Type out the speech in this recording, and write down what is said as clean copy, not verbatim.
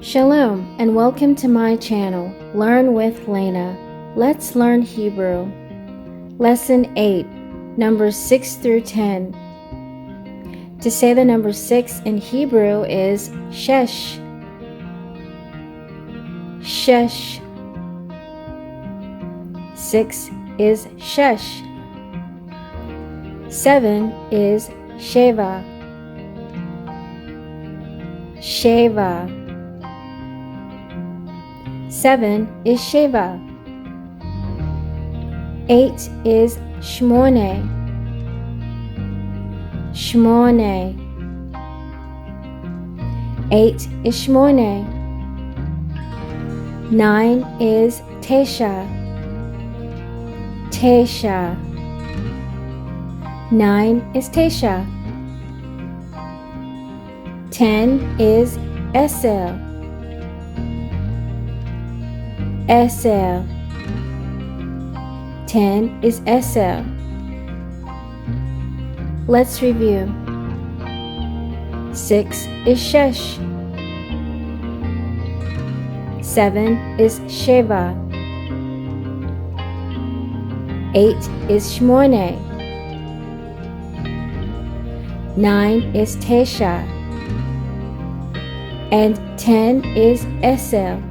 Shalom and welcome to my channel, Learn with Lena. Let's learn Hebrew. Lesson 8, numbers 6 through 10. To say the number 6 in Hebrew is shesh. Shesh. 6 is shesh. 7 is sheva. Sheva. 7 is sheva. 8 is shmone. Shmone. 8 is shmone. 9 is tesha. Tesha. 9 is tesha. 10 is esel. Esel. 10 is esel. Let's review. 6 is shesh. 7 is sheva. 8 is shmone. 9 is tesha. And 10 is esel.